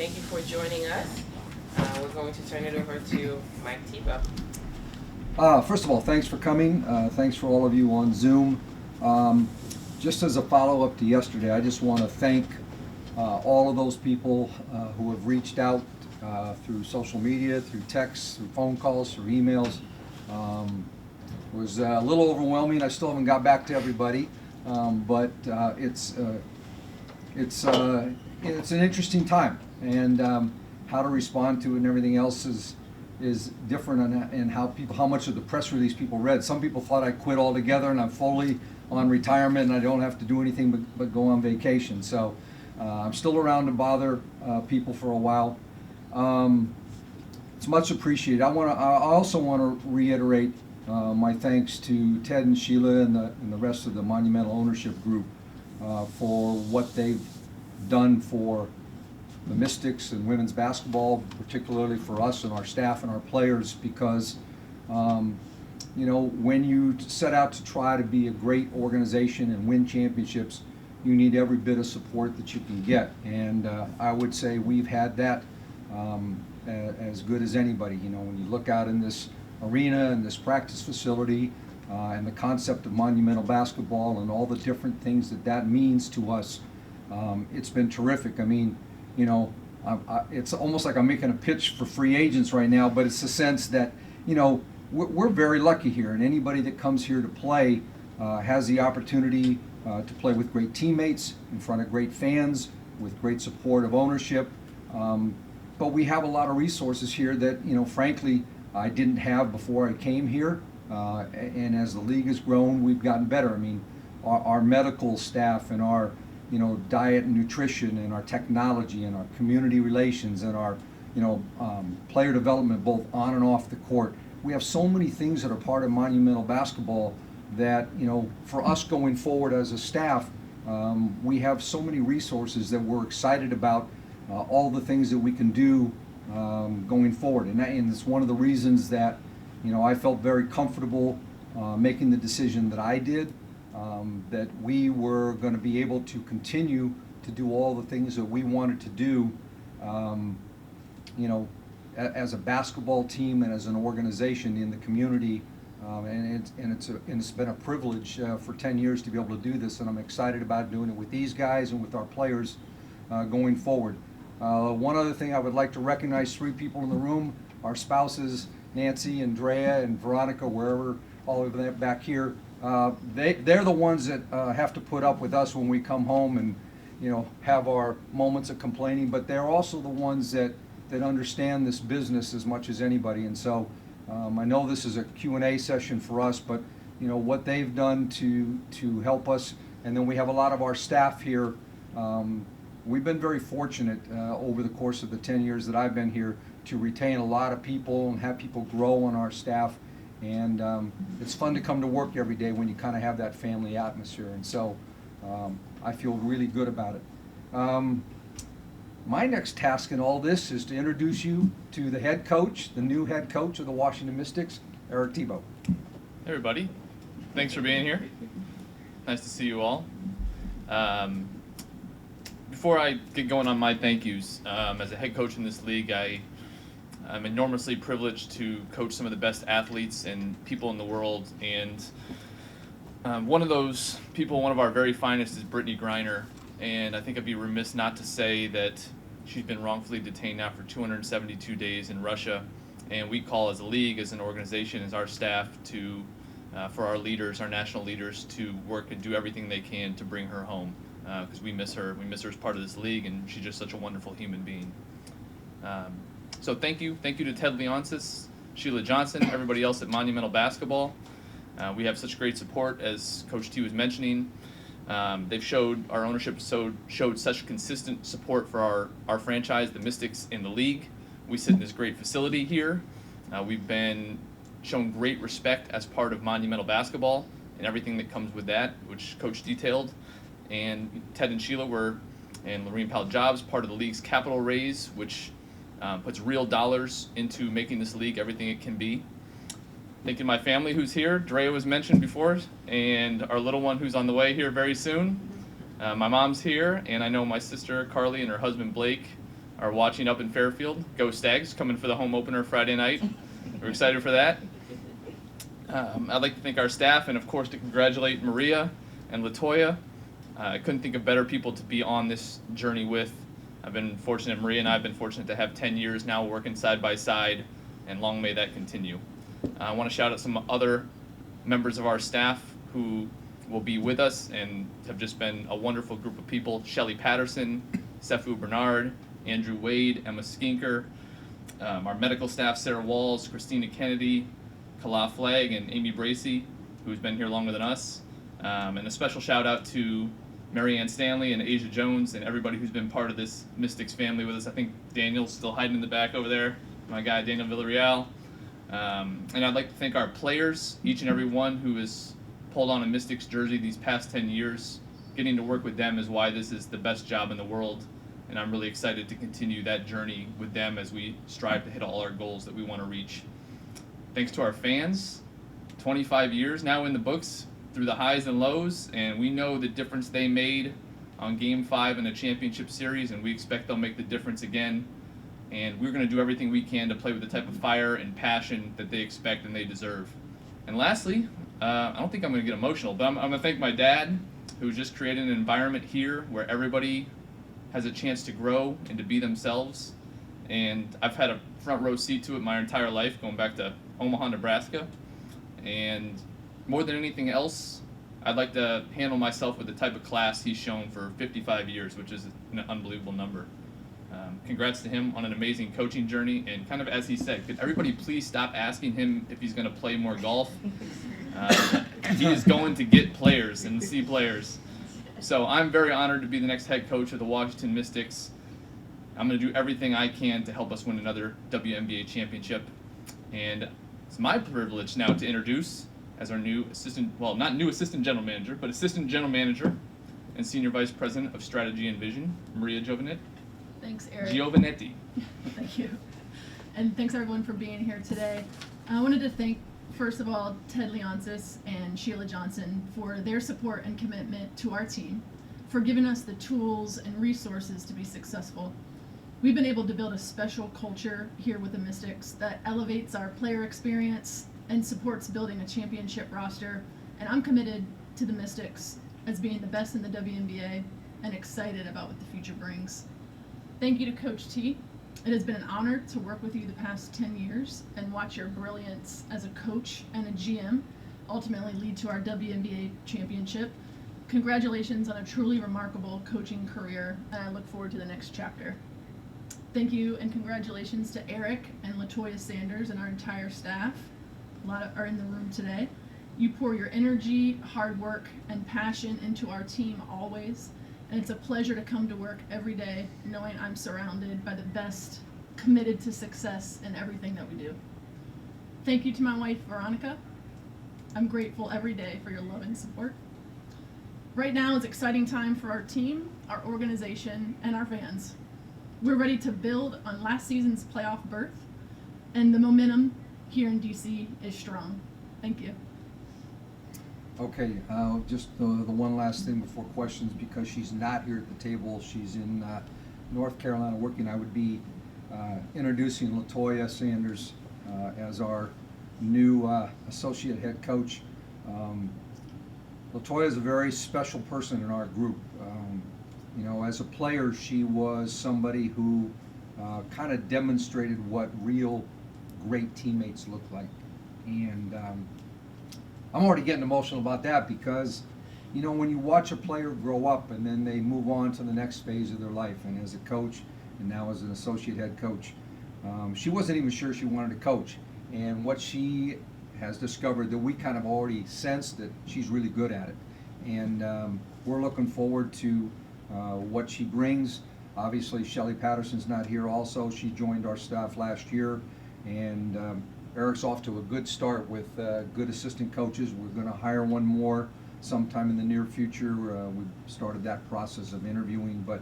Thank you for joining us. We're going to turn it over to Mike Thibault. First of all, thanks for coming. Thanks for all of you on Zoom. Just as a follow-up to yesterday, I just want to thank all of those people who have reached out through social media, through texts, through phone calls, through emails. It was a little overwhelming. I still haven't got back to everybody, but it's an interesting time, and how to respond to it and everything else is different in how much of the press release people read. Some people thought I quit altogether and I'm fully on retirement and I don't have to do anything but go on vacation. So I'm still around to bother people for a while. It's much appreciated. I also want to reiterate my thanks to Ted and Sheila and the rest of the Monumental Ownership Group for what they've done for the Mystics and women's basketball, particularly for us and our staff and our players, because when you set out to try to be a great organization and win championships, you need every bit of support that you can get, and I would say we've had that as good as anybody. When you look out in this arena and this practice facility and the concept of monumental basketball and all the different things that means to us, it's been terrific. I mean, it's almost like I'm making a pitch for free agents right now, but it's the sense that, we're very lucky here, and anybody that comes here to play has the opportunity to play with great teammates, in front of great fans, with great support of ownership. But we have a lot of resources here that, frankly, I didn't have before I came here. And as the league has grown, we've gotten better. I mean, our medical staff and our diet and nutrition and our technology and our community relations and our player development, both on and off the court. We have so many things that are part of monumental basketball that for us going forward as a staff, we have so many resources that we're excited about all the things that we can do going forward, and it's one of the reasons that I felt very comfortable making the decision that I did. That we were going to be able to continue to do all the things that we wanted to do, as a basketball team and as an organization in the community, and it's been a privilege for 10 years to be able to do this, and I'm excited about doing it with these guys and with our players going forward. One other thing, I would like to recognize 3 people in the room, our spouses, Nancy and Drea and Veronica, wherever, all of them back here. They're the ones that have to put up with us when we come home and have our moments of complaining, but they're also the ones that understand this business as much as anybody. And so I know this is a Q&A session for us, but what they've done to help us, and then we have a lot of our staff here. We've been very fortunate over the course of the 10 years that I've been here to retain a lot of people and have people grow on our staff. And it's fun to come to work every day when you kind of have that family atmosphere. And so I feel really good about it. My next task in all this is to introduce you to the head coach, the new head coach of the Washington Mystics, Eric Thibault. Hey everybody, thanks for being here. Nice to see you all. Before I get going on my thank yous, as a head coach in this league, I'm enormously privileged to coach some of the best athletes and people in the world, and one of those people, one of our very finest, is Brittany Griner, and I think I'd be remiss not to say that she's been wrongfully detained now for 272 days in Russia, and we call as a league, as an organization, as our staff to, for our leaders, our national leaders, to work and do everything they can to bring her home, because we miss her. We miss her as part of this league, and she's just such a wonderful human being. So thank you to Ted Leonsis, Sheila Johnson, everybody else at Monumental Basketball. We have such great support, as Coach T was mentioning. They've showed, our ownership showed such consistent support for our franchise, the Mystics, in the league. We sit in this great facility here. We've been shown great respect as part of Monumental Basketball and everything that comes with that, which Coach detailed. And Ted and Sheila and Lorene Powell Jobs, part of the league's capital raise, which puts real dollars into making this league everything it can be. Thank you to my family who's here. Drea was mentioned before, and our little one who's on the way here very soon. My mom's here, and I know my sister Carly and her husband Blake are watching up in Fairfield. Go Stags, coming for the home opener Friday night. We're excited for that. I'd like to thank our staff and, of course, to congratulate Maria and LaToya. I couldn't think of better people to be on this journey with. I've been fortunate, Maria and I have been fortunate to have 10 years now working side by side, and long may that continue. I want to shout out some other members of our staff who will be with us and have just been a wonderful group of people. Shelly Patterson, Sefu Bernard, Andrew Wade, Emma Skinker, our medical staff, Sarah Walls, Christina Kennedy, Kala Flagg, and Amy Bracey, who's been here longer than us. And a special shout out to Mary Ann Stanley and Asia Jones and everybody who's been part of this Mystics family with us. I think Daniel's still hiding in the back over there, my guy Daniel Villarreal. And I'd like to thank our players, each and every one who has pulled on a Mystics jersey these past 10 years. Getting to work with them is why this is the best job in the world, and I'm really excited to continue that journey with them as we strive to hit all our goals that we want to reach. Thanks to our fans, 25 years now in the books through the highs and lows, and we know the difference they made on Game 5 in a championship series, and we expect they'll make the difference again. And we're going to do everything we can to play with the type of fire and passion that they expect and they deserve. And lastly, I don't think I'm going to get emotional, but I'm going to thank my dad, who just created an environment here where everybody has a chance to grow and to be themselves. And I've had a front row seat to it my entire life, going back to Omaha, Nebraska. And more than anything else, I'd like to handle myself with the type of class he's shown for 55 years, which is an unbelievable number. Congrats to him on an amazing coaching journey, and kind of as he said, could everybody please stop asking him if he's going to play more golf? He is going to get players and see players. So I'm very honored to be the next head coach of the Washington Mystics. I'm going to do everything I can to help us win another WNBA championship. And it's my privilege now to introduce, as our new assistant, well, not new assistant general manager, but assistant general manager and senior vice president of strategy and vision, Maria Giovannetti. Thanks, Eric. Giovannetti. Thank you. And thanks, everyone, for being here today. I wanted to thank, first of all, Ted Leonsis and Sheila Johnson for their support and commitment to our team, for giving us the tools and resources to be successful. We've been able to build a special culture here with the Mystics that elevates our player experience and supports building a championship roster. And I'm committed to the Mystics as being the best in the WNBA and excited about what the future brings. Thank you to Coach T. It has been an honor to work with you the past 10 years and watch your brilliance as a coach and a GM ultimately lead to our WNBA championship. Congratulations on a truly remarkable coaching career, and I look forward to the next chapter. Thank you and congratulations to Eric and LaToya Sanders and our entire staff. A lot are in the room today. You pour your energy, hard work, and passion into our team always. And it's a pleasure to come to work every day knowing I'm surrounded by the best, committed to success in everything that we do. Thank you to my wife, Veronica. I'm grateful every day for your love and support. Right now is an exciting time for our team, our organization, and our fans. We're ready to build on last season's playoff berth, and the momentum here in DC is strong. Thank you. Okay, just the one last thing before questions, because she's not here at the table. She's in North Carolina working. I would be introducing LaToya Sanders as our new associate head coach. LaToya is a very special person in our group. You know, as a player, she was somebody who kind of demonstrated what real great teammates look like. And I'm already getting emotional about that because, you know, when you watch a player grow up and then they move on to the next phase of their life, and as a coach and now as an associate head coach, she wasn't even sure she wanted to coach. And what she has discovered, that we kind of already sensed that she's really good at it. And we're looking forward to what she brings. Obviously, Shelly Patterson's not here also. She joined our staff last year. And Eric's off to a good start with good assistant coaches. We're going to hire one more sometime in the near future. We've started that process of interviewing, but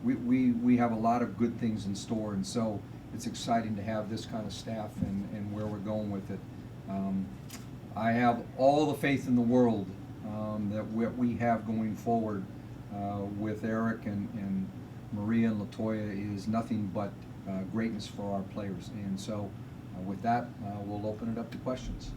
we have a lot of good things in store, and so it's exciting to have this kind of staff and where we're going with it. I have all the faith in the world that what we have going forward with Eric and Maria and LaToya is nothing but greatness for our players. And so with that, we'll open it up to questions.